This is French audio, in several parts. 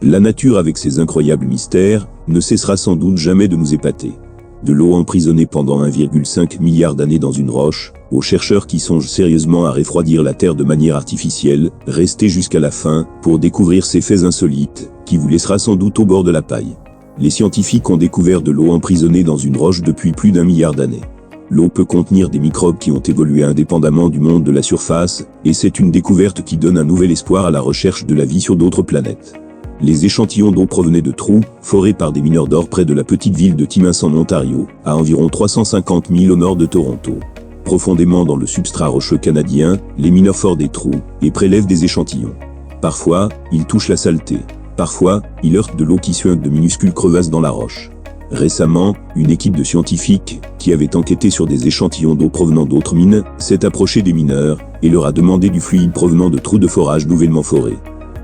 La nature avec ses incroyables mystères ne cessera sans doute jamais de nous épater. De l'eau emprisonnée pendant 1,5 milliard d'années dans une roche, aux chercheurs qui songent sérieusement à refroidir la Terre de manière artificielle, restez jusqu'à la fin pour découvrir ces faits insolites qui vous laissera sans doute au bord de la paille. Les scientifiques ont découvert de l'eau emprisonnée dans une roche depuis plus d'1 milliard d'années. L'eau peut contenir des microbes qui ont évolué indépendamment du monde de la surface, et c'est une découverte qui donne un nouvel espoir à la recherche de la vie sur d'autres planètes. Les échantillons d'eau provenaient de trous, forés par des mineurs d'or près de la petite ville de Timmins en Ontario, à environ 350 000 au nord de Toronto. Profondément dans le substrat rocheux canadien, les mineurs forent des trous, et prélèvent des échantillons. Parfois, ils touchent la saleté. Parfois, ils heurtent de l'eau qui suinte de minuscules crevasses dans la roche. Récemment, une équipe de scientifiques, qui avait enquêté sur des échantillons d'eau provenant d'autres mines, s'est approchée des mineurs, et leur a demandé du fluide provenant de trous de forage nouvellement forés.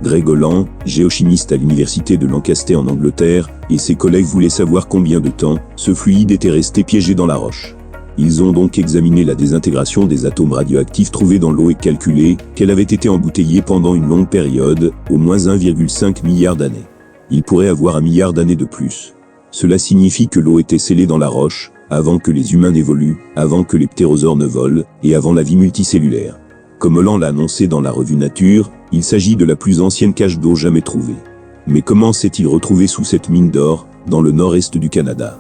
Greg Holland, géochimiste à l'université de Lancaster en Angleterre, et ses collègues voulaient savoir combien de temps ce fluide était resté piégé dans la roche. Ils ont donc examiné la désintégration des atomes radioactifs trouvés dans l'eau et calculé qu'elle avait été embouteillée pendant une longue période, au moins 1,5 milliard d'années. Il pourrait avoir 1 milliard d'années de plus. Cela signifie que l'eau était scellée dans la roche, avant que les humains n'évoluent, avant que les ptérosaures ne volent, et avant la vie multicellulaire. Comme Holland l'a annoncé dans la revue Nature, il s'agit de la plus ancienne cache d'eau jamais trouvée. Mais comment s'est-il retrouvé sous cette mine d'or, dans le nord-est du Canada?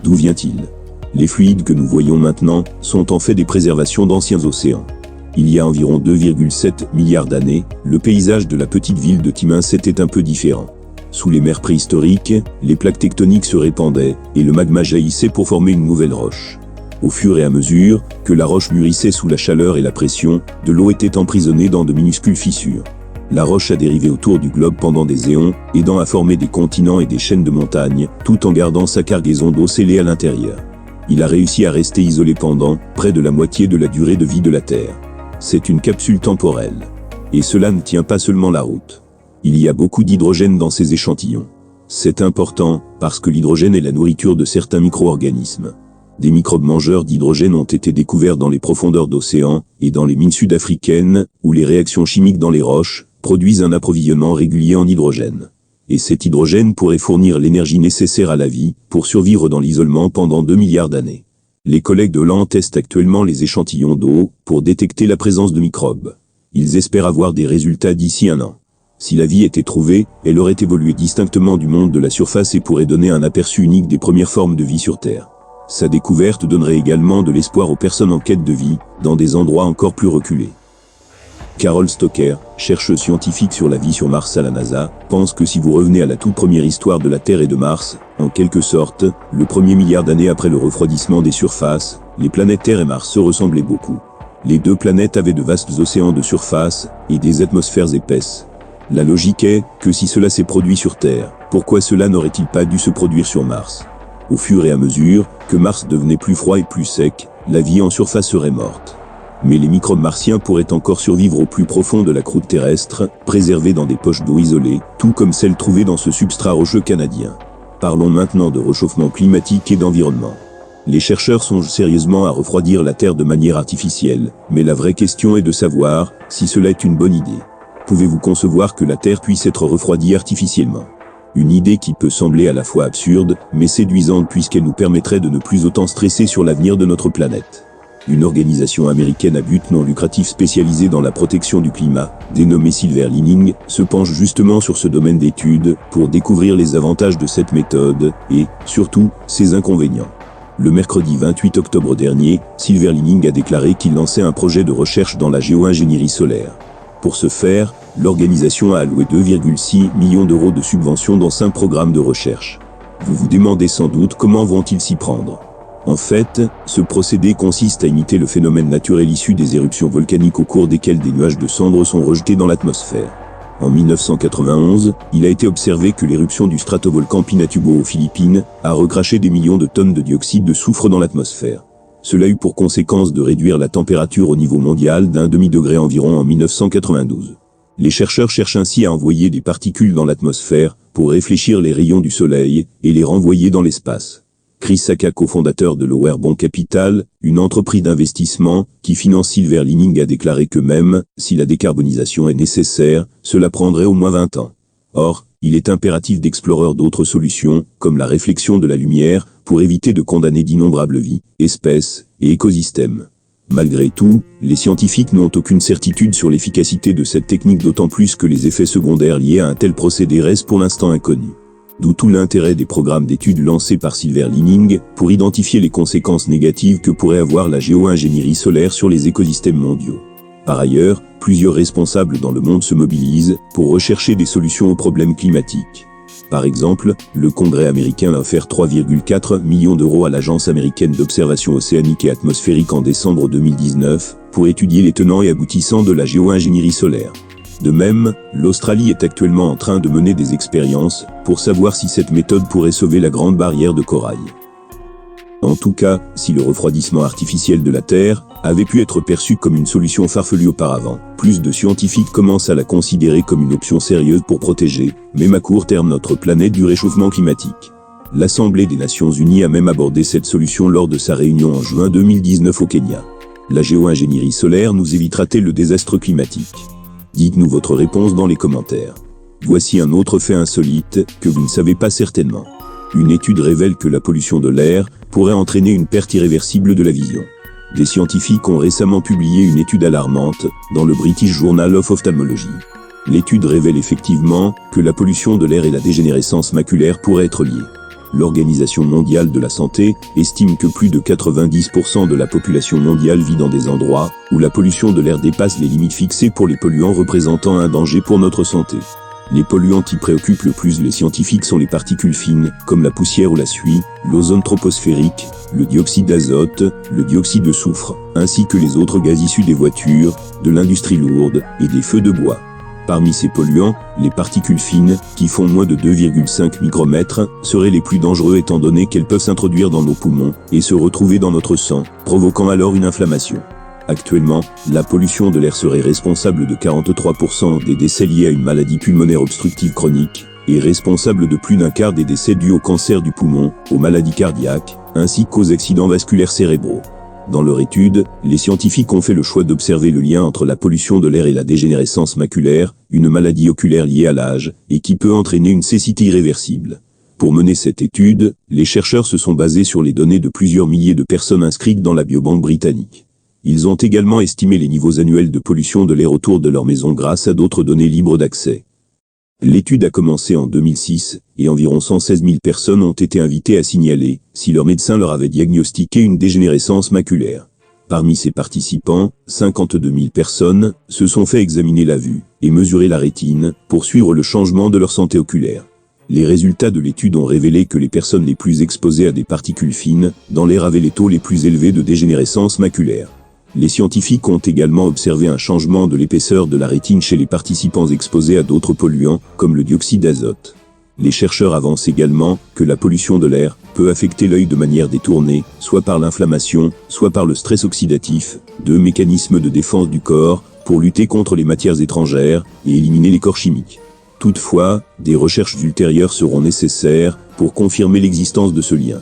D'où vient-il? Les fluides que nous voyons maintenant sont en fait des préservations d'anciens océans. Il y a environ 2,7 milliards d'années, le paysage de la petite ville de Timmins était un peu différent. Sous les mers préhistoriques, les plaques tectoniques se répandaient, et le magma jaillissait pour former une nouvelle roche. Au fur et à mesure que la roche mûrissait sous la chaleur et la pression, de l'eau était emprisonnée dans de minuscules fissures. La roche a dérivé autour du globe pendant des éons, aidant à former des continents et des chaînes de montagnes, tout en gardant sa cargaison d'eau scellée à l'intérieur. Il a réussi à rester isolé pendant près de la moitié de la durée de vie de la Terre. C'est une capsule temporelle. Et cela ne tient pas seulement la route. Il y a beaucoup d'hydrogène dans ces échantillons. C'est important, parce que l'hydrogène est la nourriture de certains micro-organismes. Des microbes mangeurs d'hydrogène ont été découverts dans les profondeurs d'océan et dans les mines sud-africaines, où les réactions chimiques dans les roches produisent un approvisionnement régulier en hydrogène. Et cet hydrogène pourrait fournir l'énergie nécessaire à la vie pour survivre dans l'isolement pendant 2 milliards d'années. Les collègues de Holland testent actuellement les échantillons d'eau pour détecter la présence de microbes. Ils espèrent avoir des résultats d'ici 1 an. Si la vie était trouvée, elle aurait évolué distinctement du monde de la surface et pourrait donner un aperçu unique des premières formes de vie sur Terre. Sa découverte donnerait également de l'espoir aux personnes en quête de vie, dans des endroits encore plus reculés. Carol Stoker, chercheuse scientifique sur la vie sur Mars à la NASA, pense que si vous revenez à la toute première histoire de la Terre et de Mars, en quelque sorte, le 1er milliard d'années après le refroidissement des surfaces, les planètes Terre et Mars se ressemblaient beaucoup. Les deux planètes avaient de vastes océans de surface et des atmosphères épaisses. La logique est que si cela s'est produit sur Terre, pourquoi cela n'aurait-il pas dû se produire sur Mars? Au fur et à mesure que Mars devenait plus froid et plus sec, la vie en surface serait morte. Mais les microbes martiens pourraient encore survivre au plus profond de la croûte terrestre, préservés dans des poches d'eau isolées, tout comme celles trouvées dans ce substrat rocheux canadien. Parlons maintenant de réchauffement climatique et d'environnement. Les chercheurs songent sérieusement à refroidir la Terre de manière artificielle, mais la vraie question est de savoir si cela est une bonne idée. Pouvez-vous concevoir que la Terre puisse être refroidie artificiellement? Une idée qui peut sembler à la fois absurde, mais séduisante puisqu'elle nous permettrait de ne plus autant stresser sur l'avenir de notre planète. Une organisation américaine à but non lucratif spécialisée dans la protection du climat, dénommée Silver Lining, se penche justement sur ce domaine d'études pour découvrir les avantages de cette méthode et, surtout, ses inconvénients. Le mercredi 28 octobre dernier, Silver Lining a déclaré qu'il lançait un projet de recherche dans la géo-ingénierie solaire. Pour ce faire, l'organisation a alloué 2,6 millions d'euros de subventions dans 5 programmes de recherche. Vous vous demandez sans doute comment vont-ils s'y prendre. En fait, ce procédé consiste à imiter le phénomène naturel issu des éruptions volcaniques au cours desquelles des nuages de cendres sont rejetés dans l'atmosphère. En 1991, il a été observé que l'éruption du stratovolcan Pinatubo aux Philippines a recraché des millions de tonnes de dioxyde de soufre dans l'atmosphère. Cela eut pour conséquence de réduire la température au niveau mondial d'1 demi-degré environ en 1992. Les chercheurs cherchent ainsi à envoyer des particules dans l'atmosphère pour réfléchir les rayons du soleil et les renvoyer dans l'espace. Chris Sacca, cofondateur de Lower Bon Capital, une entreprise d'investissement qui finance Silver Lining, a déclaré que même si la décarbonisation est nécessaire, cela prendrait au moins 20 ans. Or, il est impératif d'explorer d'autres solutions, comme la réflexion de la lumière, pour éviter de condamner d'innombrables vies, espèces et écosystèmes. Malgré tout, les scientifiques n'ont aucune certitude sur l'efficacité de cette technique, d'autant plus que les effets secondaires liés à un tel procédé restent pour l'instant inconnus. D'où tout l'intérêt des programmes d'études lancés par Silver Lining pour identifier les conséquences négatives que pourrait avoir la géo-ingénierie solaire sur les écosystèmes mondiaux. Par ailleurs, plusieurs responsables dans le monde se mobilisent pour rechercher des solutions aux problèmes climatiques. Par exemple, le Congrès américain a offert 3,4 millions d'euros à l'Agence américaine d'observation océanique et atmosphérique en décembre 2019 pour étudier les tenants et aboutissants de la géo-ingénierie solaire. De même, l'Australie est actuellement en train de mener des expériences pour savoir si cette méthode pourrait sauver la grande barrière de corail. En tout cas, si le refroidissement artificiel de la Terre avait pu être perçu comme une solution farfelue auparavant, plus de scientifiques commencent à la considérer comme une option sérieuse pour protéger, même à court terme, notre planète du réchauffement climatique. L'Assemblée des Nations Unies a même abordé cette solution lors de sa réunion en juin 2019 au Kenya. La géo-ingénierie solaire nous évitera-t-elle le désastre climatique ? Dites-nous votre réponse dans les commentaires. Voici un autre fait insolite que vous ne savez pas certainement. Une étude révèle que la pollution de l'air pourrait entraîner une perte irréversible de la vision. Des scientifiques ont récemment publié une étude alarmante dans le British Journal of Ophthalmology. L'étude révèle effectivement que la pollution de l'air et la dégénérescence maculaire pourraient être liées. L'Organisation mondiale de la santé estime que plus de 90% de la population mondiale vit dans des endroits où la pollution de l'air dépasse les limites fixées pour les polluants représentant un danger pour notre santé. Les polluants qui préoccupent le plus les scientifiques sont les particules fines, comme la poussière ou la suie, l'ozone troposphérique, le dioxyde d'azote, le dioxyde de soufre, ainsi que les autres gaz issus des voitures, de l'industrie lourde et des feux de bois. Parmi ces polluants, les particules fines, qui font moins de 2,5 micromètres, seraient les plus dangereux étant donné qu'elles peuvent s'introduire dans nos poumons et se retrouver dans notre sang, provoquant alors une inflammation. Actuellement, la pollution de l'air serait responsable de 43% des décès liés à une maladie pulmonaire obstructive chronique, et responsable de plus d'un quart des décès dus au cancer du poumon, aux maladies cardiaques, ainsi qu'aux accidents vasculaires cérébraux. Dans leur étude, les scientifiques ont fait le choix d'observer le lien entre la pollution de l'air et la dégénérescence maculaire, une maladie oculaire liée à l'âge, et qui peut entraîner une cécité irréversible. Pour mener cette étude, les chercheurs se sont basés sur les données de plusieurs milliers de personnes inscrites dans la biobanque britannique. Ils ont également estimé les niveaux annuels de pollution de l'air autour de leur maison grâce à d'autres données libres d'accès. L'étude a commencé en 2006, et environ 116 000 personnes ont été invitées à signaler si leur médecin leur avait diagnostiqué une dégénérescence maculaire. Parmi ces participants, 52 000 personnes se sont fait examiner la vue et mesurer la rétine pour suivre le changement de leur santé oculaire. Les résultats de l'étude ont révélé que les personnes les plus exposées à des particules fines dans l'air avaient les taux les plus élevés de dégénérescence maculaire. Les scientifiques ont également observé un changement de l'épaisseur de la rétine chez les participants exposés à d'autres polluants, comme le dioxyde d'azote. Les chercheurs avancent également que la pollution de l'air peut affecter l'œil de manière détournée, soit par l'inflammation, soit par le stress oxydatif, deux mécanismes de défense du corps pour lutter contre les matières étrangères et éliminer les corps chimiques. Toutefois, des recherches ultérieures seront nécessaires pour confirmer l'existence de ce lien.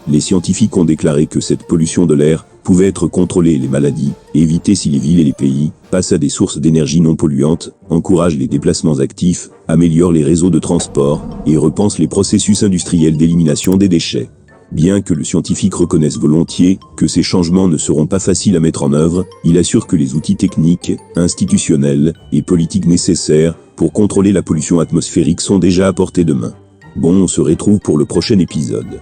Les scientifiques ont déclaré que cette pollution de l'air pouvait être contrôlée et les maladies évitées si les villes et les pays passent à des sources d'énergie non polluantes, encouragent les déplacements actifs, améliorent les réseaux de transport et repensent les processus industriels d'élimination des déchets. Bien que le scientifique reconnaisse volontiers que ces changements ne seront pas faciles à mettre en œuvre, il assure que les outils techniques, institutionnels et politiques nécessaires pour contrôler la pollution atmosphérique sont déjà à portée de main. Bon, on se retrouve pour le prochain épisode.